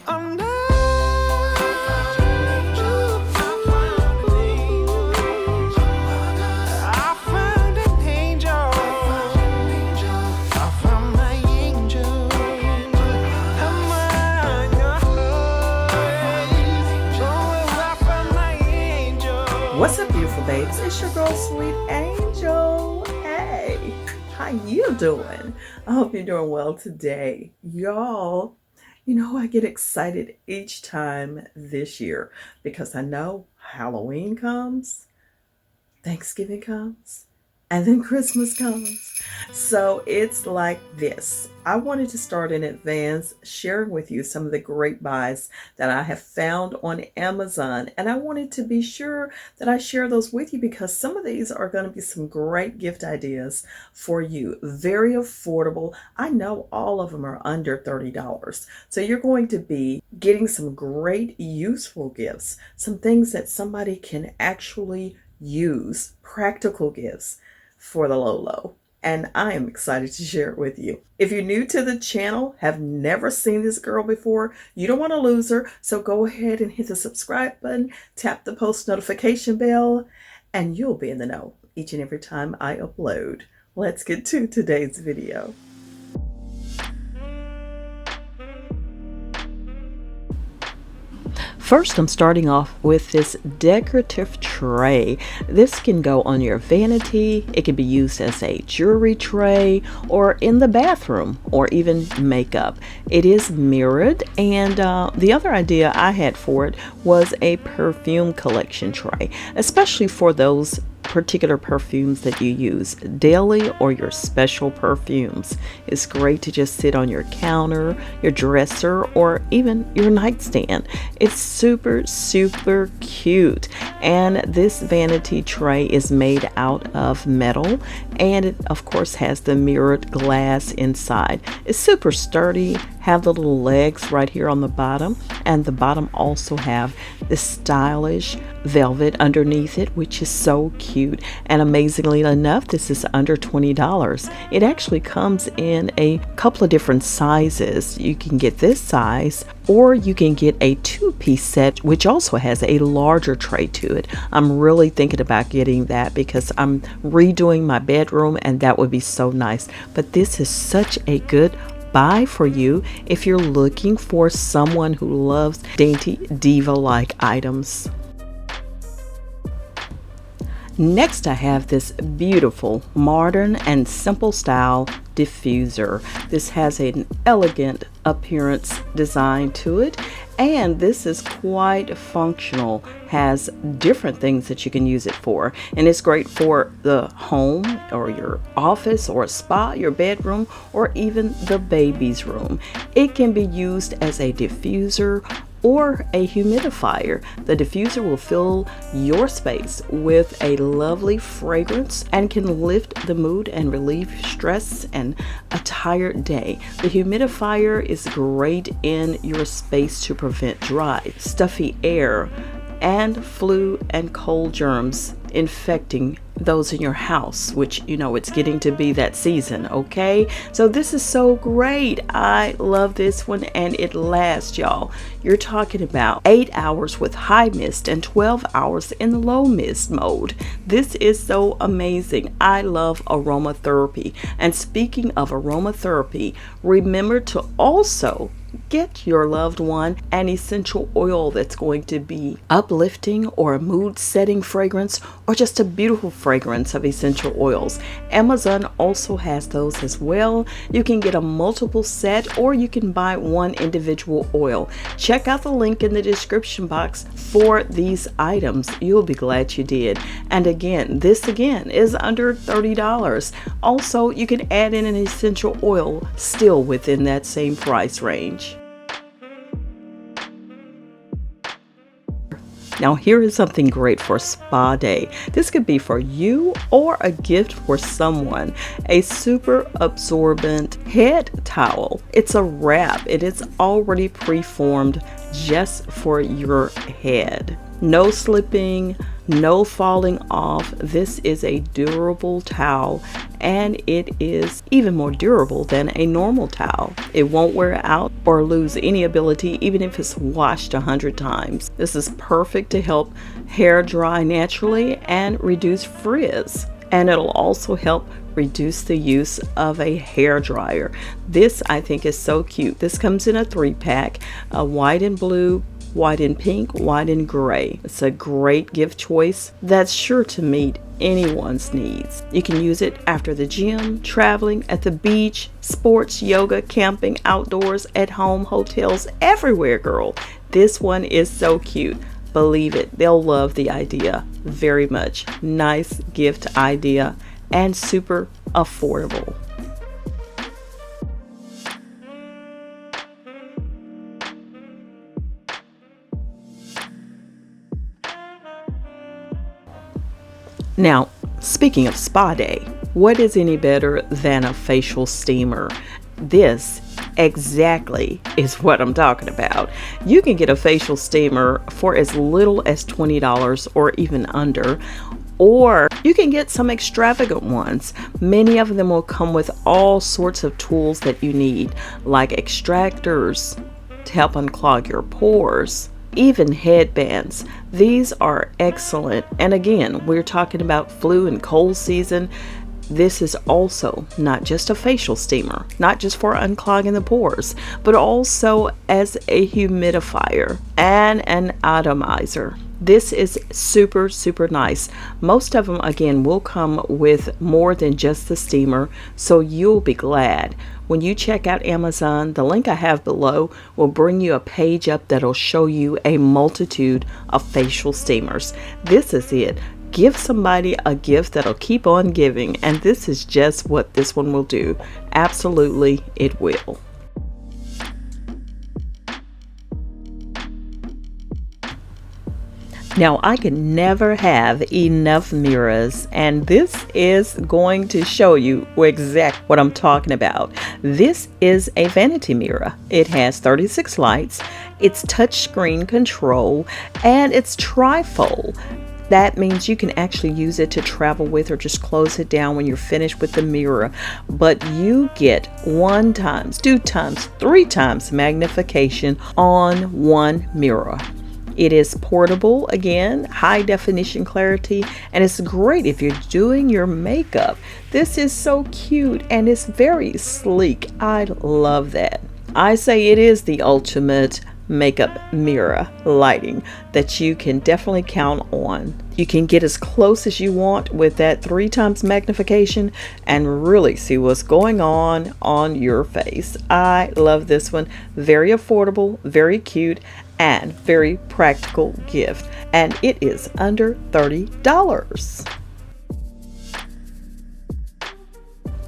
I'm not. I found an angel. I found my angel. Am I I found my angel. What's up, beautiful babes? It's your girl, Sweet Angel. Hey, how you doing? I hope you're doing well today. Y'all, you know, I get excited each time this year because I know Halloween comes, Thanksgiving comes, and then Christmas comes. So it's like this. I wanted to start in advance sharing with you some of the great buys that I have found on Amazon. And I wanted to be sure that I share those with you because some of these are going to be some great gift ideas for you. Very affordable. I know all of them are under $30. So you're going to be getting some great useful gifts, some things that somebody can actually use, practical gifts for the low. And I am excited to share it with you. If you're new to the channel, have never seen this girl before, you don't want to lose her. So go ahead and hit the subscribe button, tap the post notification bell, and you'll be in the know each and every time I upload. Let's get to today's video. First, I'm starting off with this decorative tray. This can go on your vanity. It can be used as a jewelry tray or in the bathroom or even makeup. It is mirrored, and the other idea I had for it was a perfume collection tray, especially for those particular perfumes that you use daily or your special perfumes. It's great to just sit on your counter, your dresser, or even your nightstand. It's super cute. And this vanity tray is made out of metal, and it of course has the mirrored glass inside. It's super sturdy, have the little legs right here on the bottom, and the bottom also have this stylish velvet underneath it, which is so cute. And amazingly enough, this is under $20. It actually comes in a couple of different sizes. You can get this size, or you can get a two-piece set, which also has a larger tray to it. I'm really thinking about getting that because I'm redoing my bedroom, and that would be so nice. But this is such a good buy for you if you're looking for someone who loves dainty diva-like items. Next, I have this beautiful, modern, and simple style diffuser. This has an elegant appearance design to it, and this is quite functional. Has different things that you can use it for, and it's great for the home or your office or a spa, your bedroom, or even the baby's room. It can be used as a diffuser or a humidifier. The diffuser will fill your space with a lovely fragrance and can lift the mood and relieve stress and a tired day. The humidifier is great in your space to prevent dry, stuffy air and flu and cold germs infecting those in your house, which you know it's getting to be that season. Okay, so this is so great. I love this one, and it lasts, y'all. You're talking about 8 hours with high mist and 12 hours in the low mist mode. This is so amazing. I love aromatherapy, and speaking of aromatherapy, remember to also get your loved one an essential oil that's going to be uplifting, or a mood setting fragrance, or just a beautiful fragrance of essential oils. Amazon also has those as well. You can get a multiple set, or you can buy one individual oil. Check out the link in the description box for these items. You'll be glad you did. And again, this again is under $30. Also, you can add in an essential oil still within that same price range. Now here is something great for spa day. This could be for you or a gift for someone. A super absorbent head towel. It's a wrap. It is already preformed just for your head. No slipping, no falling off. This is a durable towel, and it is even more durable than a normal towel. It won't wear out or lose any ability even if it's washed 100 times. This is perfect to help hair dry naturally and reduce frizz. And it'll also help reduce the use of a hair dryer. This I think is so cute. This comes in a 3-pack, a white and blue, white and pink, white and gray. It's a great gift choice that's sure to meet anyone's needs. You can use it after the gym, traveling, at the beach, sports, yoga, camping, outdoors, at home, hotels, everywhere, girl. This one is so cute. Believe it, they'll love the idea very much. Nice gift idea and super affordable. Now, speaking of spa day, what is any better than a facial steamer? This exactly is what I'm talking about. You can get a facial steamer for as little as $20 or even under, or you can get some extravagant ones. Many of them will come with all sorts of tools that you need, like extractors to help unclog your pores, even headbands. These are excellent. And again, we're talking about flu and cold season. This is also not just a facial steamer, not just for unclogging the pores, but also as a humidifier and an atomizer. This is super, super nice. Most of them, again, will come with more than just the steamer, so you'll be glad. When you check out Amazon, the link I have below will bring you a page up that'll show you a multitude of facial steamers. This is it. Give somebody a gift that'll keep on giving, and this is just what this one will do. Absolutely, it will. Now, I can never have enough mirrors, and this is going to show you exactly what I'm talking about. This is a vanity mirror. It has 36 lights, it's touchscreen control, and it's trifold. That means you can actually use it to travel with or just close it down when you're finished with the mirror. But you get 1 times, 2 times, 3 times magnification on one mirror. It is portable, again, high definition clarity, and it's great if you're doing your makeup. This is so cute and it's very sleek. I love that. I say it is the ultimate makeup mirror lighting that you can definitely count on. You can get as close as you want with that 3 times magnification and really see what's going on your face. I love this one. Very affordable, very cute, and very practical gift. And it is under $30.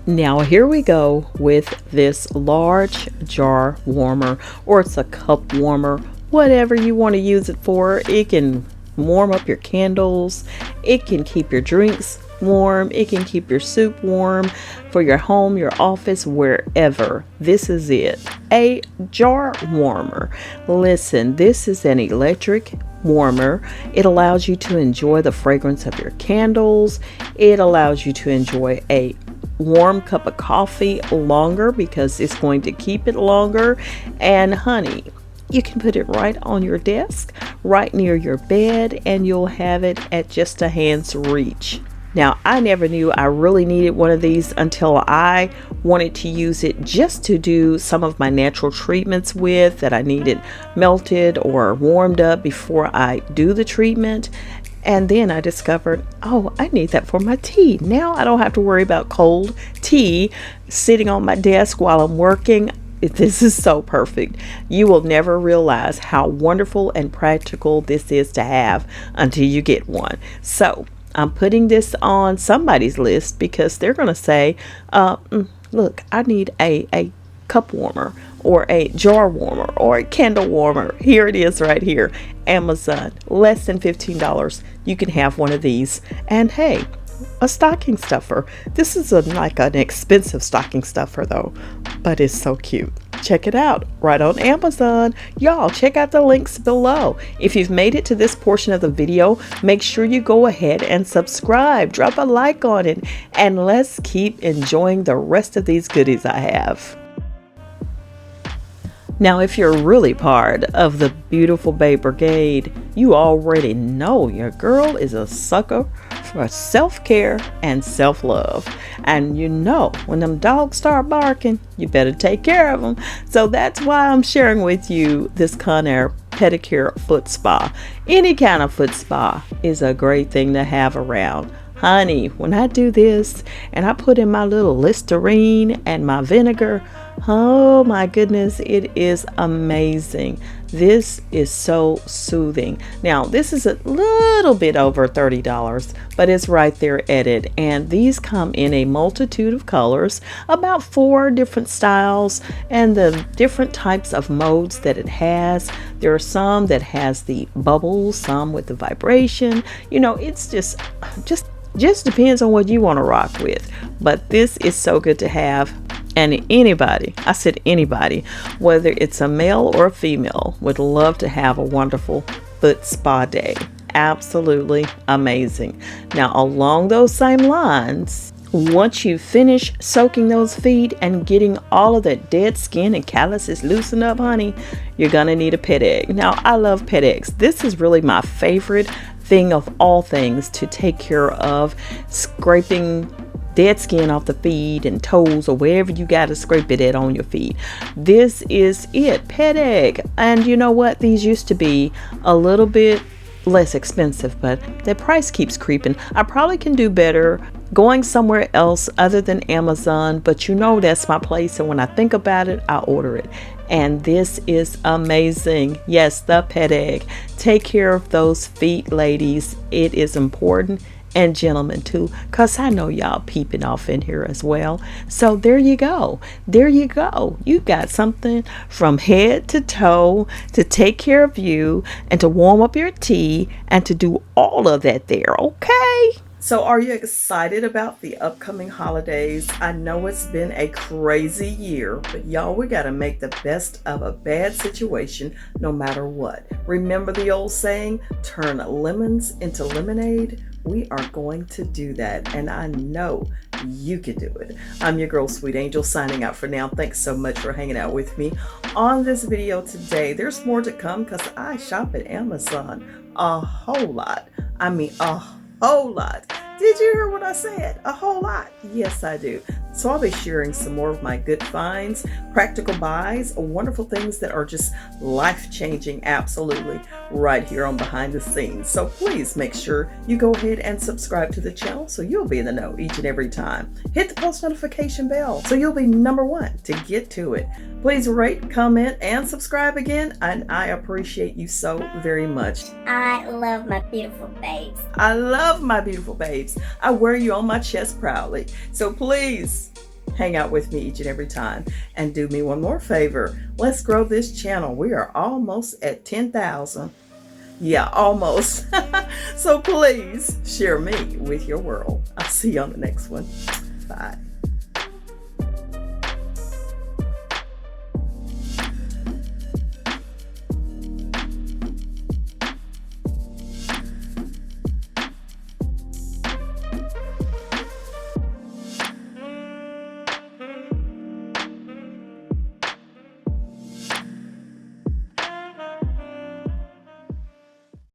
Now here we go with this large jar warmer, or it's a cup warmer, whatever you want to use it for. It can warm up your candles, it can keep your drinks warm, it can keep your soup warm for your home, your office, wherever. This is it, a jar warmer. Listen, this is an electric warmer. It allows you to enjoy the fragrance of your candles. It allows you to enjoy a warm cup of coffee longer because it's going to keep it longer. And honey, you can put it right on your desk, right near your bed, and you'll have it at just a hand's reach. Now, I never knew I really needed one of these until I wanted to use it just to do some of my natural treatments with that I needed melted or warmed up before I do the treatment. And then I discovered, oh, I need that for my tea. Now I don't have to worry about cold tea sitting on my desk while I'm working. This is so perfect. You will never realize how wonderful and practical this is to have until you get one. So I'm putting this on somebody's list because they're going to say, look, I need a cup warmer or a jar warmer or a candle warmer. Here it is right here. Amazon, less than $15. You can have one of these. And hey, a stocking stuffer. This is like an expensive stocking stuffer though, but it's so cute. check it out right on Amazon. Y'all, check out the links below. If you've made it to this portion of the video, make sure you go ahead and subscribe. Drop a like on it, and let's keep enjoying the rest of these goodies I have. Now, if you're really part of the Beautiful Babe Brigade, you already know your girl is a sucker for self-care and self-love. And you know, when them dogs start barking, you better take care of them. So that's why I'm sharing with you this Conair pedicure foot spa. Any kind of foot spa is a great thing to have around. Honey, when I do this and I put in my little Listerine and my vinegar, oh my goodness, it is amazing. This is so soothing. Now, this is a little bit over $30, but it's right there at it. And these come in a multitude of colors, about 4 different styles, and the different types of modes that it has. There are some that has the bubbles, some with the vibration. You know, it's just depends on what you want to rock with. But this is so good to have. And anybody, I said anybody, whether it's a male or a female, would love to have a wonderful foot spa day. Absolutely amazing. Now, along those same lines, once you finish soaking those feet and getting all of that dead skin and calluses loosened up, honey, you're gonna need a pet egg. Now, I love pet eggs. This is really my favorite thing of all things to take care of, scraping dead skin off the feet and toes or wherever you got to scrape it at on your feet. This is it, pet egg. And you know what? These used to be a little bit less expensive, but the price keeps creeping. I probably can do better going somewhere else other than Amazon, but you know that's my place, and when I think about it, I order it. And this is amazing. Yes, the pet egg. Take care of those feet, ladies. It is important. And gentlemen too, because I know y'all peeping off in here as well. So there you go. There you go. You got something from head to toe to take care of you and to warm up your tea and to do all of that there, okay? So are you excited about the upcoming holidays? I know it's been a crazy year, but y'all, we got to make the best of a bad situation no matter what. Remember the old saying, turn lemons into lemonade? We are going to do that, and I know you can do it. I'm your girl, Sweet Angel, signing out for now. Thanks so much for hanging out with me on this video today. There's more to come because I shop at Amazon a whole lot. I mean, a whole lot. Did you hear what I said? A whole lot. Yes, I do. So I'll be sharing some more of my good finds, practical buys, wonderful things that are just life-changing, absolutely, right here on Behind the Scenes. So please make sure you go ahead and subscribe to the channel so you'll be in the know each and every time. Hit the post notification bell so you'll be number 1 to get to it. Please rate, comment, and subscribe again, and I appreciate you so very much. I love my beautiful babes. I love my beautiful babes. I wear you on my chest proudly. So please hang out with me each and every time. And do me one more favor. Let's grow this channel. We are almost at 10,000. Yeah, almost. So please share me with your world. I'll see you on the next one. Bye.